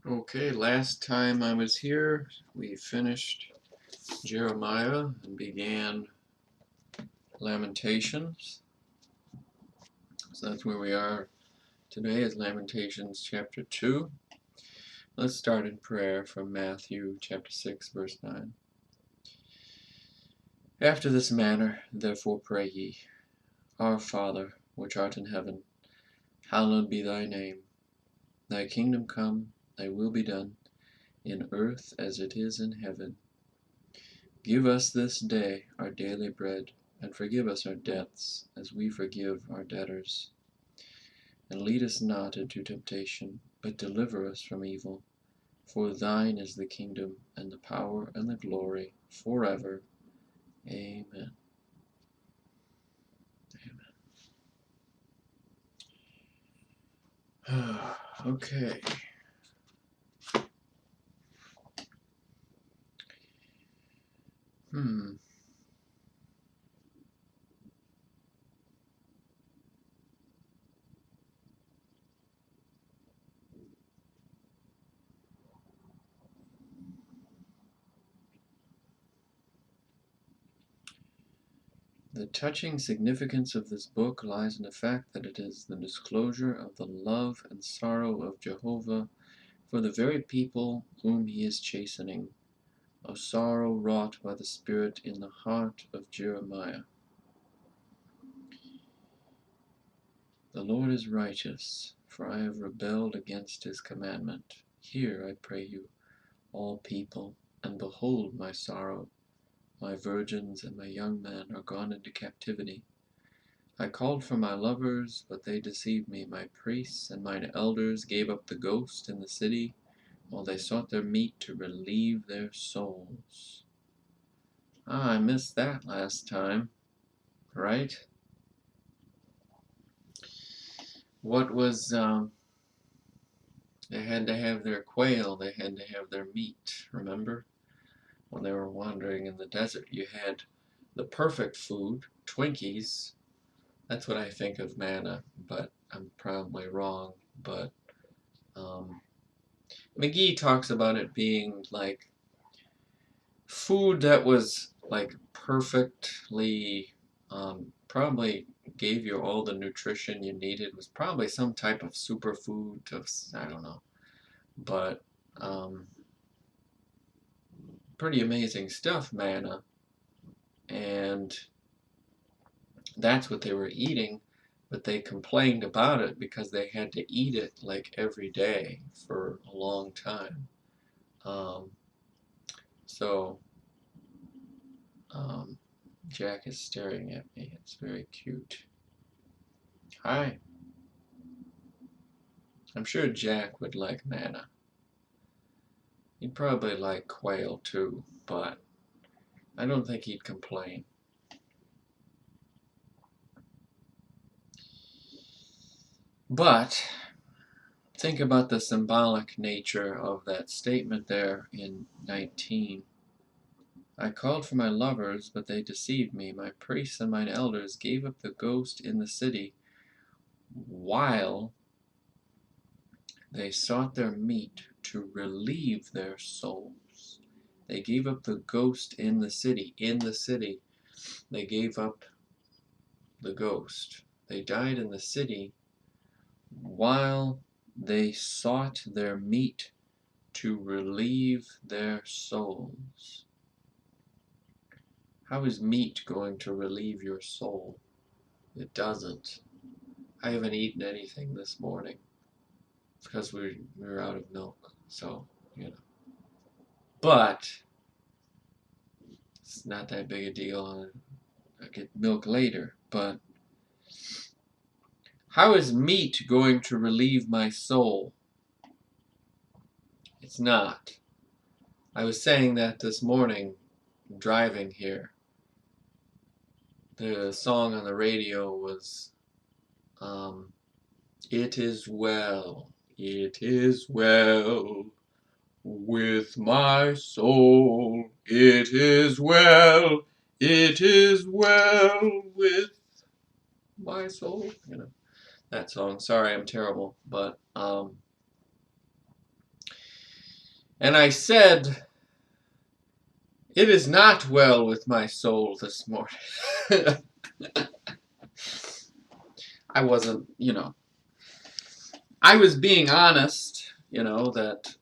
Okay, last time I was here, we finished Jeremiah and began Lamentations. So that's where we are today, is Lamentations chapter 2. Let's start in prayer from Matthew chapter 6, verse 9. After this manner, therefore pray ye, Our Father, which art in heaven, hallowed be thy name. Thy kingdom come, thy will be done, in earth as it is in heaven. Give us this day our daily bread, and forgive us our debts, as we forgive our debtors. And lead us not into temptation, but deliver us from evil. For thine is the kingdom, and the power, and the glory, forever. Amen. Amen. Okay. The touching significance of this book lies in the fact that it is the disclosure of the love and sorrow of Jehovah for the very people whom he is chastening, a sorrow wrought by the Spirit in the heart of Jeremiah. The Lord is righteous, for I have rebelled against his commandment. Hear, I pray you, all people, and behold my sorrow. My virgins and my young men are gone into captivity. I called for my lovers, but they deceived me. My priests and mine elders gave up the ghost in the city, while they sought their meat to relieve their souls. I missed that last time, right? What was, they had to have their quail, they had to have their meat, remember? When they were wandering in the desert, you had the perfect food, Twinkies. That's what I think of manna, but I'm probably wrong. But McGee talks about it being like food that was like perfectly, probably gave you all the nutrition you needed. It was probably some type of superfood. I don't know, but pretty amazing stuff, manna, and that's what they were eating. But they complained about it because they had to eat it like every day for a long time. Um, so Jack is staring at me. It's very cute. Hi. I'm sure Jack would like manna. He'd probably like quail too, but I don't think he'd complain. But think about the symbolic nature of that statement there in 19. I called for my lovers, but they deceived me. My priests and mine elders gave up the ghost in the city, while they sought their meat to relieve their souls. They gave up the ghost in the city. In the city, they gave up the ghost. They died in the city while they sought their meat to relieve their souls. How is meat going to relieve your soul? It doesn't. I haven't eaten anything this morning because we're out of milk, so, you know. But it's not that big a deal. I get milk later, but how is meat going to relieve my soul? It's not. I was saying that this morning driving here. The song on the radio was, It is well, it is well with my soul. It is well, it is well with my soul. You know, that song. Sorry, I'm terrible, but, And I said, "It is not well with my soul this morning." I wasn't, I was being honest, that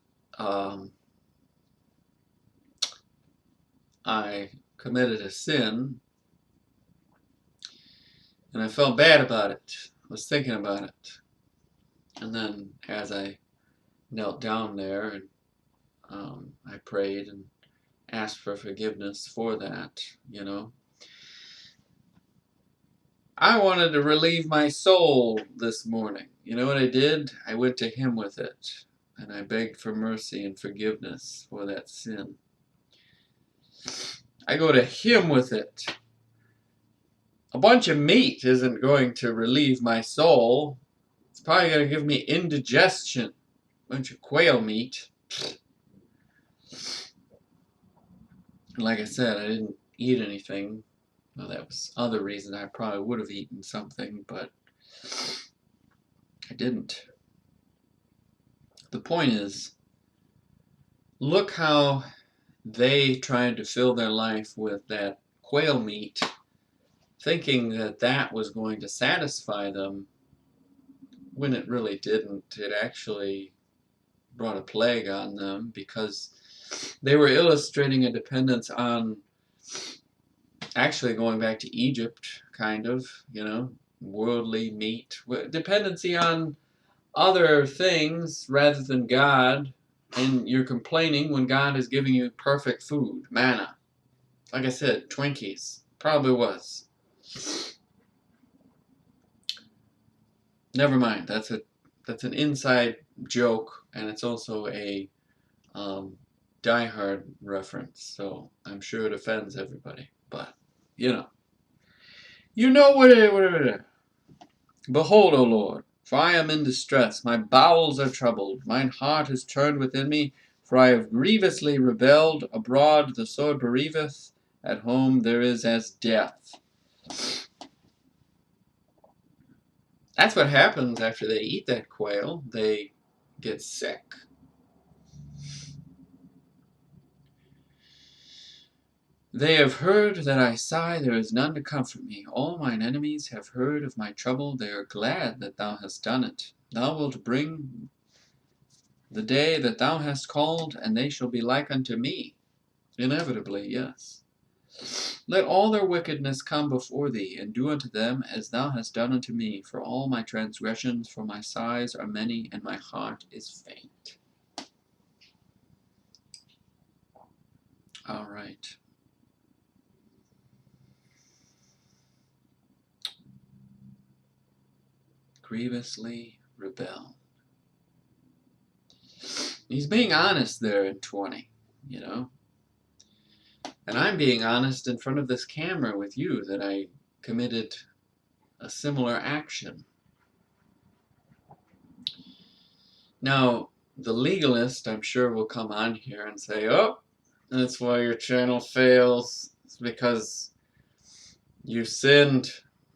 I committed a sin, and I felt bad about it. I was thinking about it. And then as I knelt down there and I prayed and asked for forgiveness for that, I wanted to relieve my soul this morning. You know what I did? I went to Him with it, and I begged for mercy and forgiveness for that sin. I go to Him with it. A bunch of meat isn't going to relieve my soul. It's probably going to give me indigestion. A bunch of quail meat. And like I said, I didn't eat anything. Well, that was other reason I probably would have eaten something, but I didn't. The point is, look how they tried to fill their life with that quail meat, thinking that that was going to satisfy them, when it really didn't. It actually brought a plague on them, because they were illustrating a dependence on, actually going back to Egypt, kind of, worldly meat, dependency on other things rather than God, and you're complaining when God is giving you perfect food, manna. Like I said, Twinkies. Probably was. Never mind. That's an inside joke, and it's also a Die Hard reference, so I'm sure it offends everybody. But you know what it is. Behold, O Lord, for I am in distress. My bowels are troubled. Mine heart is turned within me, for I have grievously rebelled. Abroad the sword bereaveth. At home there is as death. That's what happens after they eat that quail. They get sick. They have heard that I sigh, there is none to comfort me. All mine enemies have heard of my trouble, they are glad that thou hast done it. Thou wilt bring the day that thou hast called, and they shall be like unto me. Inevitably, yes. Let all their wickedness come before thee, and do unto them as thou hast done unto me. For all my transgressions, for my sighs are many, and my heart is faint. All right. Grievously rebel. He's being honest there in 20, And I'm being honest in front of this camera with you that I committed a similar action. Now, the legalist, I'm sure, will come on here and say, "Oh, that's why your channel fails. It's because you sinned.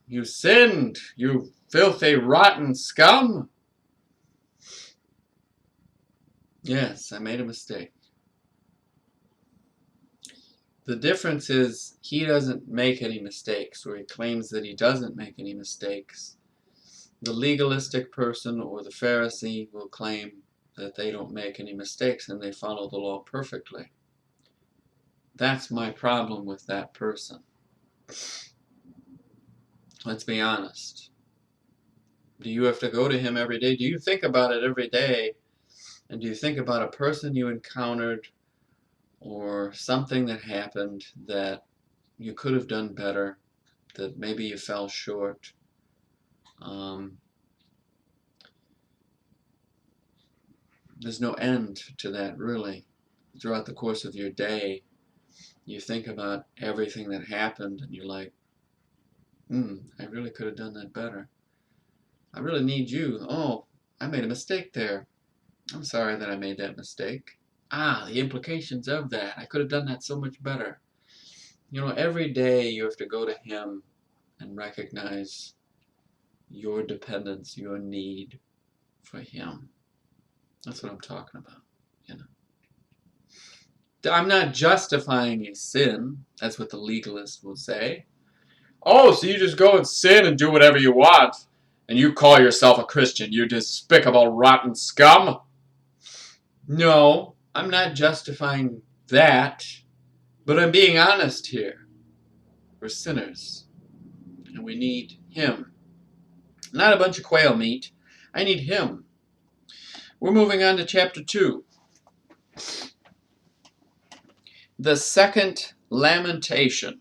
You sinned, you filthy, rotten scum." Yes, I made a mistake. The difference is he doesn't make any mistakes, or he claims that he doesn't make any mistakes. The legalistic person or the Pharisee will claim that they don't make any mistakes and they follow the law perfectly. That's my problem with that person. Let's be honest. Do you have to go to him every day? Do you think about it every day? And do you think about a person you encountered or something that happened that you could have done better, that maybe you fell short? There's no end to that, really. Throughout the course of your day, you think about everything that happened and you're like, I really could have done that better. I really need you. Oh, I made a mistake there. I'm sorry that I made that mistake. The implications of that. I could have done that so much better. Every day you have to go to him and recognize your dependence, your need for him. That's what I'm talking about, I'm not justifying a sin. That's what the legalist will say. Oh, so you just go and sin and do whatever you want, and you call yourself a Christian, you despicable, rotten scum? No, I'm not justifying that, but I'm being honest here. We're sinners, and we need Him. Not a bunch of quail meat. I need Him. We're moving on to chapter 2. The second lamentation,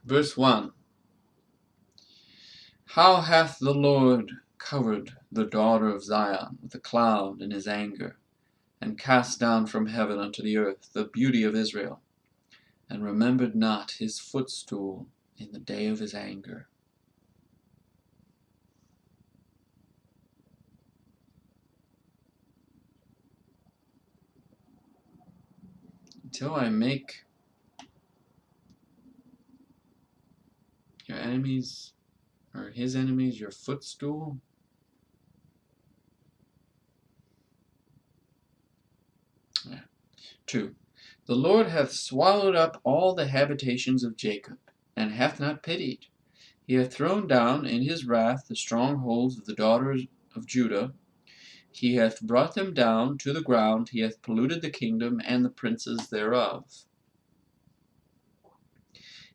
verse 1. How hath the Lord covered the daughter of Zion with a cloud in his anger, and cast down from heaven unto the earth the beauty of Israel, and remembered not his footstool in the day of his anger. Until I make your enemies, or his enemies, your footstool. 2. The Lord hath swallowed up all the habitations of Jacob, and hath not pitied. He hath thrown down in his wrath the strongholds of the daughters of Judah. He hath brought them down to the ground. He hath polluted the kingdom and the princes thereof.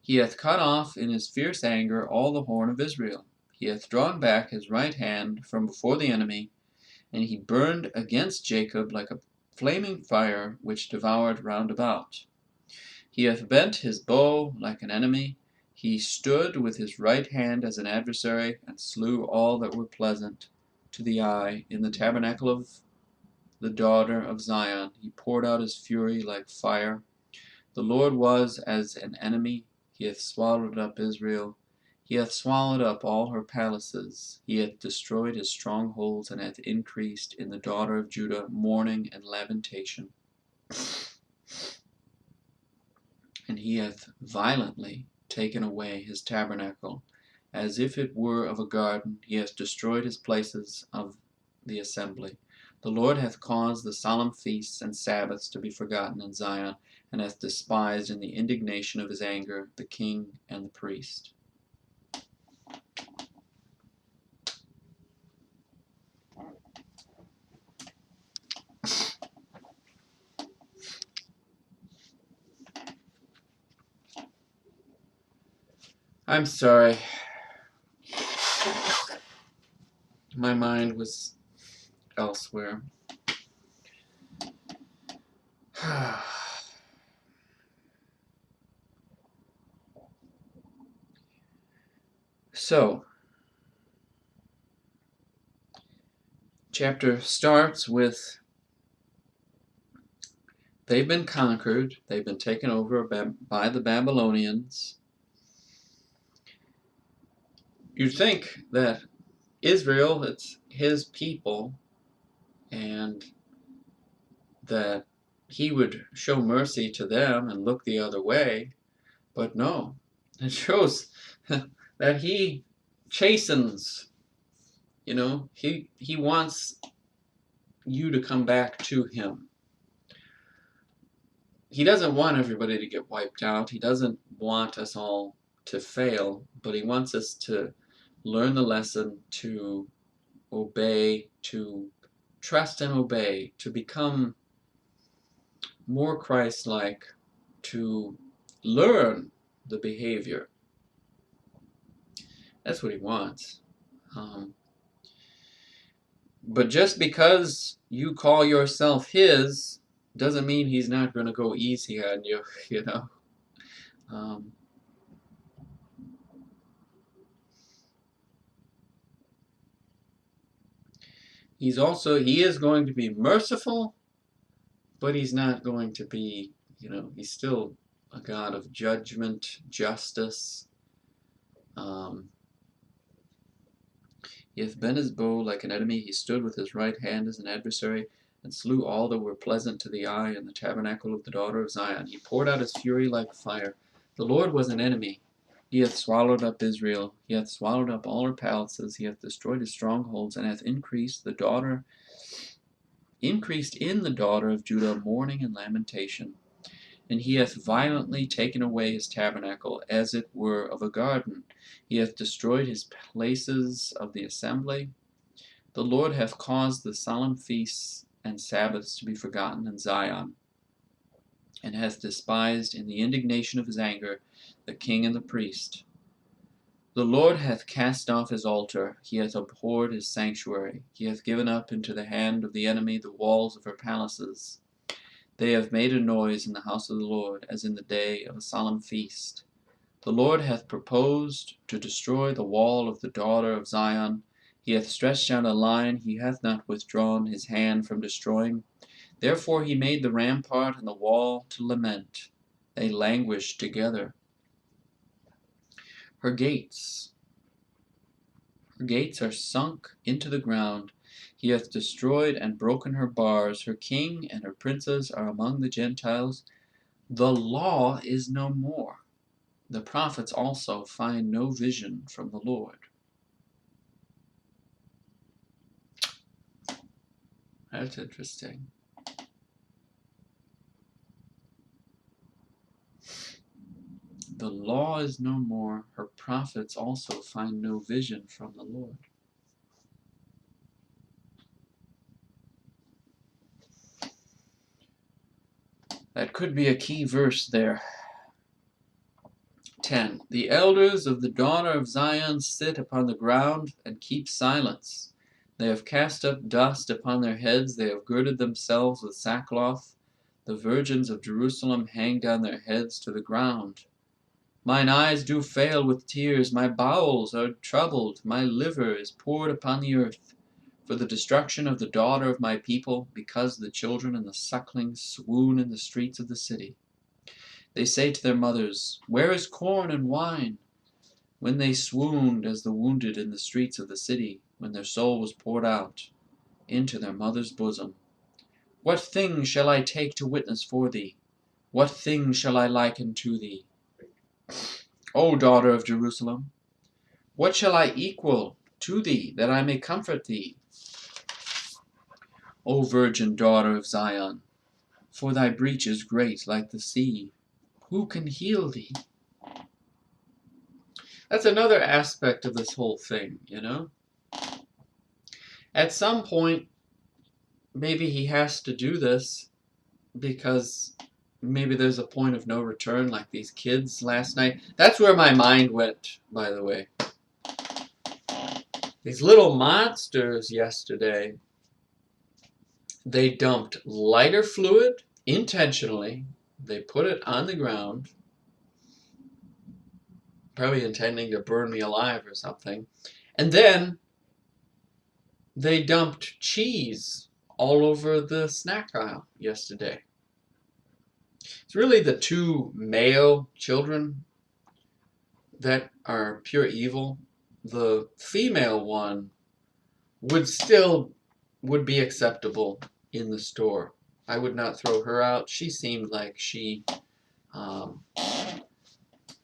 He hath cut off in his fierce anger all the horn of Israel. He hath drawn back his right hand from before the enemy, and he burned against Jacob like a flaming fire which devoured round about. He hath bent his bow like an enemy. He stood with his right hand as an adversary, and slew all that were pleasant to the eye. In the tabernacle of the daughter of Zion he poured out his fury like fire. The Lord was as an enemy. He hath swallowed up Israel. He hath swallowed up all her palaces. He hath destroyed his strongholds, and hath increased in the daughter of Judah mourning and lamentation. And he hath violently taken away his tabernacle, as if it were of a garden. He hath destroyed his places of the assembly. The Lord hath caused the solemn feasts and Sabbaths to be forgotten in Zion, and hath despised in the indignation of his anger the king and the priest. I'm sorry. My mind was elsewhere. So, chapter starts with they've been conquered, they've been taken over by the Babylonians. You'd think that Israel, it's his people, and that he would show mercy to them and look the other way, but no, it shows that he chastens. He wants you to come back to him. He doesn't want everybody to get wiped out. He doesn't want us all to fail, but he wants us to learn the lesson, to obey, to trust and obey, to become more Christ-like, to learn the behavior. That's what he wants. But just because you call yourself his doesn't mean he's not going to go easy on you, you know. He is going to be merciful, but he's not going to be, he's still a God of judgment, justice. He hath bent his bow like an enemy. He stood with his right hand as an adversary, and slew all that were pleasant to the eye in the tabernacle of the daughter of Zion. He poured out his fury like fire. The Lord was an enemy. He hath swallowed up Israel. He hath swallowed up all her palaces. He hath destroyed his strongholds, and hath increased in the daughter of Judah mourning and lamentation. And he hath violently taken away his tabernacle, as it were of a garden. He hath destroyed his places of the assembly. The Lord hath caused the solemn feasts and Sabbaths to be forgotten in Zion, and hath despised in the indignation of his anger the king and the priest. The Lord hath cast off his altar, he hath abhorred his sanctuary, he hath given up into the hand of the enemy the walls of her palaces. They have made a noise in the house of the Lord, as in the day of a solemn feast. The Lord hath proposed to destroy the wall of the daughter of Zion. He hath stretched out a line, he hath not withdrawn his hand from destroying. Therefore he made the rampart and the wall to lament. They languished together. Her gates are sunk into the ground. He hath destroyed and broken her bars. Her king and her princes are among the Gentiles. The law is no more. The prophets also find no vision from the Lord. That's interesting. The law is no more. Her prophets also find no vision from the Lord. That could be a key verse there. 10. The elders of the daughter of Zion sit upon the ground and keep silence. They have cast up dust upon their heads. They have girded themselves with sackcloth. The virgins of Jerusalem hang down their heads to the ground. Mine eyes do fail with tears. My bowels are troubled. My liver is poured upon the earth, for the destruction of the daughter of my people, because the children and the sucklings swoon in the streets of the city. They say to their mothers, Where is corn and wine? When they swooned as the wounded in the streets of the city, when their soul was poured out into their mother's bosom. What thing shall I take to witness for thee? What thing shall I liken to thee? O daughter of Jerusalem, what shall I equal to thee, that I may comfort thee? O virgin daughter of Zion, for thy breach is great like the sea. Who can heal thee? That's another aspect of this whole thing, you know? At some point, maybe he has to do this because maybe there's a point of no return, like these kids last night. That's where my mind went, by the way. These little monsters yesterday, they dumped lighter fluid intentionally. They put it on the ground, probably intending to burn me alive or something. And then they dumped cheese all over the snack aisle yesterday. It's really the two male children that are pure evil. The female one would be acceptable in the store. I would not throw her out. She seemed like she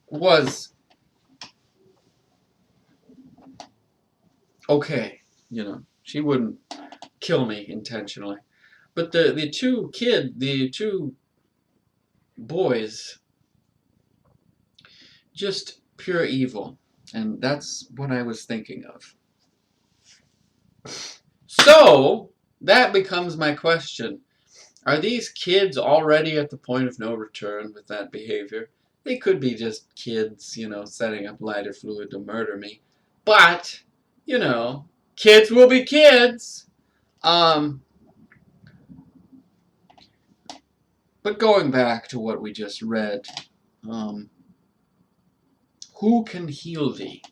was okay, you know. She wouldn't kill me intentionally. But the two boys, just pure evil. And that's what I was thinking of. So, that becomes my question. Are these kids already at the point of no return with that behavior? They could be just kids, you know, setting up lighter fluid to murder me. But, you know, kids will be kids. But going back to what we just read, who can heal thee?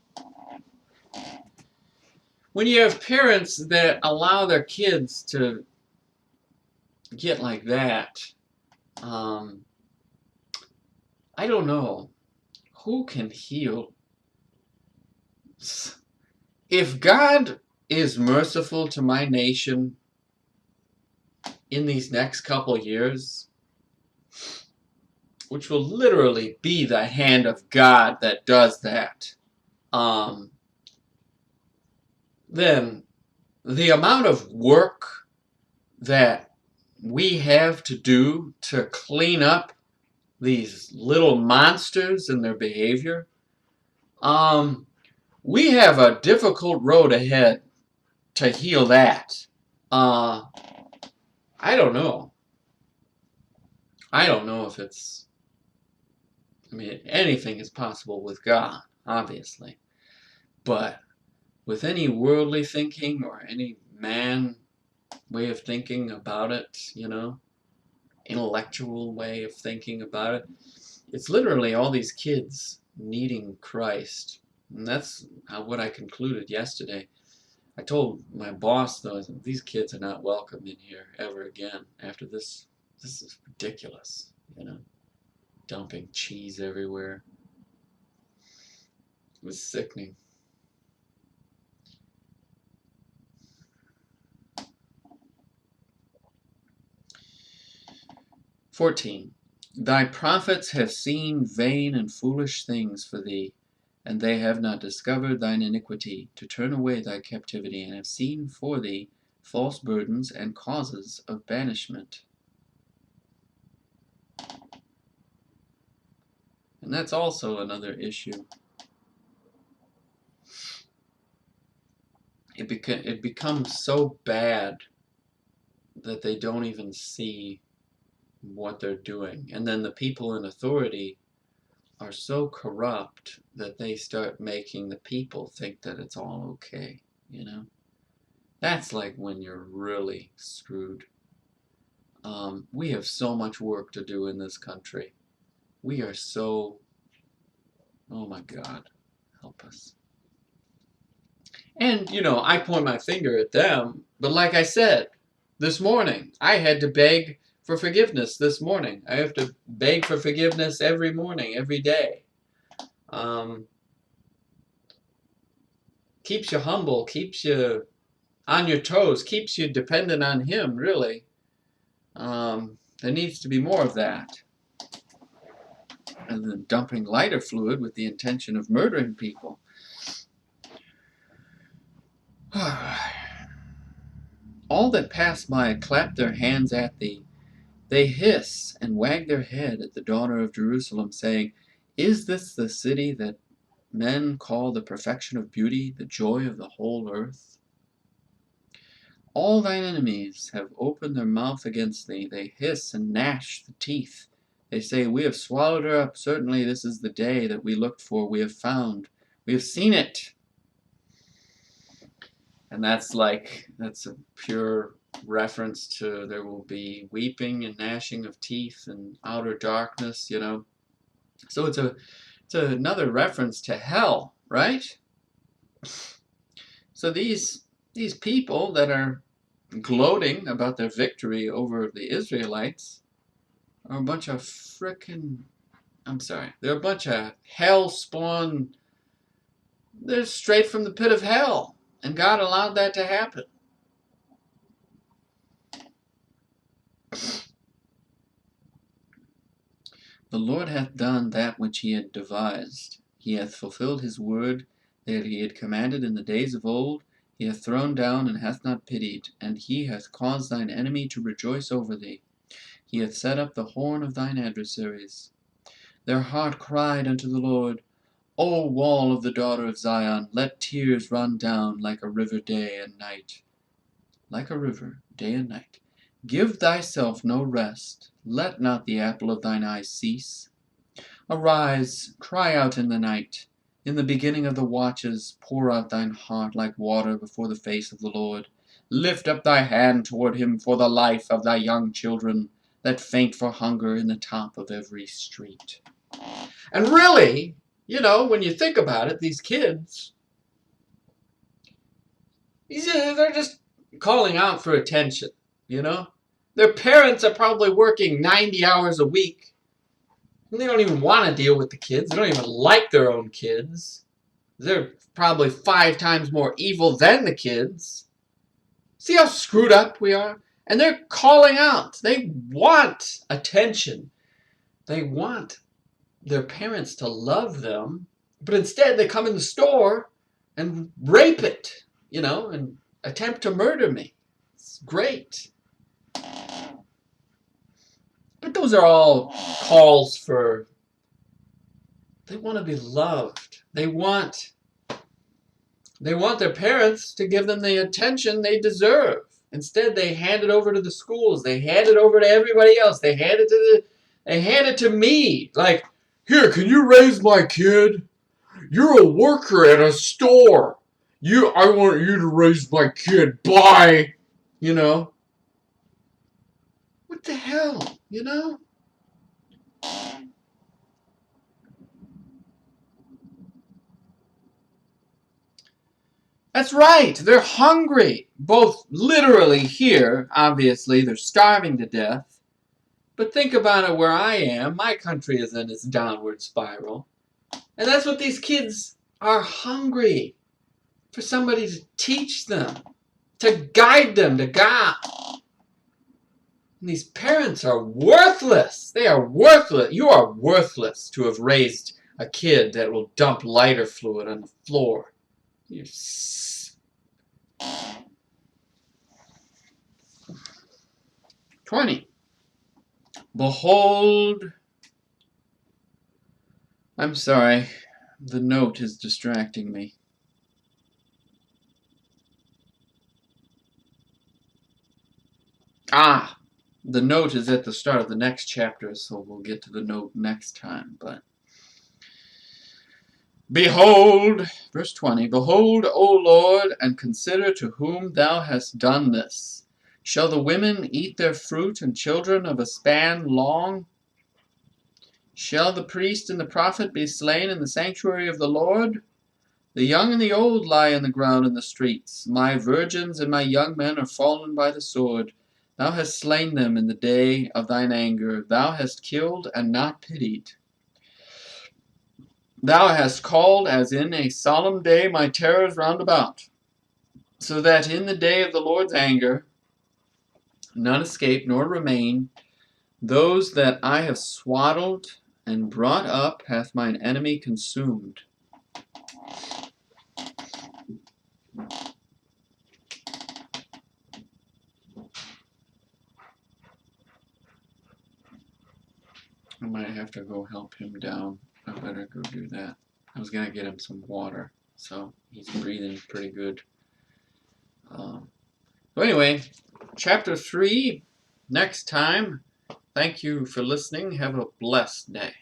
When you have parents that allow their kids to get like that, I don't know. Who can heal? If God is merciful to my nation in these next couple years, which will literally be the hand of God that does that, then the amount of work that we have to do to clean up these little monsters in their behavior, we have a difficult road ahead to heal that. I don't know. I don't know if it's, I mean, anything is possible with God, obviously. But with any worldly thinking or any man way of thinking about it, intellectual way of thinking about it, it's literally all these kids needing Christ. And that's what I concluded yesterday. I told my boss, though, these kids are not welcome in here ever again after this. This is ridiculous, dumping cheese everywhere. It was sickening. "14. Thy prophets have seen vain and foolish things for thee, and they have not discovered thine iniquity, to turn away thy captivity, and have seen for thee false burdens and causes of banishment." And that's also another issue. It becomes so bad that they don't even see what they're doing. And then the people in authority are so corrupt that they start making the people think that it's all okay, That's like when you're really screwed. We have so much work to do in this country. We are so, oh my God, help us. And, I point my finger at them, but like I said, this morning, I had to beg for forgiveness this morning. I have to beg for forgiveness every morning, every day. Keeps you humble, keeps you on your toes, keeps you dependent on Him, really. There needs to be more of that. And then dumping lighter fluid with the intention of murdering people. All that pass by clap their hands at thee. They hiss and wag their head at the daughter of Jerusalem, saying, Is this the city that men call the perfection of beauty, the joy of the whole earth? All thine enemies have opened their mouth against thee. They hiss and gnash the teeth. They say, We have swallowed her up. Certainly this is the day that we looked for. We have found. We have seen it. And that's a pure reference to there will be weeping and gnashing of teeth and outer darkness, So it's another reference to hell, right? So these people that are gloating about their victory over the Israelites are a bunch of they're a bunch of hell-spawn. They're straight from the pit of hell, and God allowed that to happen. The Lord hath done that which he had devised. He hath fulfilled his word that he had commanded in the days of old. He hath thrown down and hath not pitied, and he hath caused thine enemy to rejoice over thee. He hath set up the horn of thine adversaries. Their heart cried unto the Lord, O wall of the daughter of Zion, let tears run down like a river day and night. Like a river, day and night. Give thyself no rest, let not the apple of thine eye cease. Arise, cry out in the night. In the beginning of the watches, pour out thine heart like water before the face of the Lord. Lift up thy hand toward him for the life of thy young children, that faint for hunger in the top of every street. And really, when you think about it, these kids, they're just calling out for attention, Their parents are probably working 90 hours a week. And they don't even want to deal with the kids. They don't even like their own kids. They're probably 5 times more evil than the kids. See how screwed up we are? And they're calling out. They want attention. They want their parents to love them. But instead they come in the store and rape it, and attempt to murder me. It's great. But those are all calls for, they want to be loved. They want their parents to give them the attention they deserve. Instead, they hand it over to the schools. They hand it over to everybody else. They hand it to me. Like, here, can you raise my kid? You're a worker at a store. I want you to raise my kid. Bye. You know? What the hell? You know? That's right. They're hungry. Both literally here, obviously, they're starving to death. But think about it where I am. My country is in its downward spiral. And that's what these kids are hungry for, somebody to teach them, to guide them to God. And these parents are worthless. They are worthless. You are worthless to have raised a kid that will dump lighter fluid on the floor. You're 20. Behold, I'm sorry, the note is distracting me. The note is at the start of the next chapter, so we'll get to the note next time. But behold, verse 20, behold, O Lord, and consider to whom thou hast done this. Shall the women eat their fruit, and children of a span long? Shall the priest and the prophet be slain in the sanctuary of the Lord? The young and the old lie on the ground in the streets. My virgins and my young men are fallen by the sword. Thou hast slain them in the day of thine anger. Thou hast killed and not pitied. Thou hast called as in a solemn day my terrors round about, so that in the day of the Lord's anger none escape nor remain. Those that I have swaddled and brought up hath mine enemy consumed. I might have to go help him down. I better go do that. I was going to get him some water, so he's breathing pretty good. So anyway, chapter 3, next time. Thank you for listening. Have a blessed day.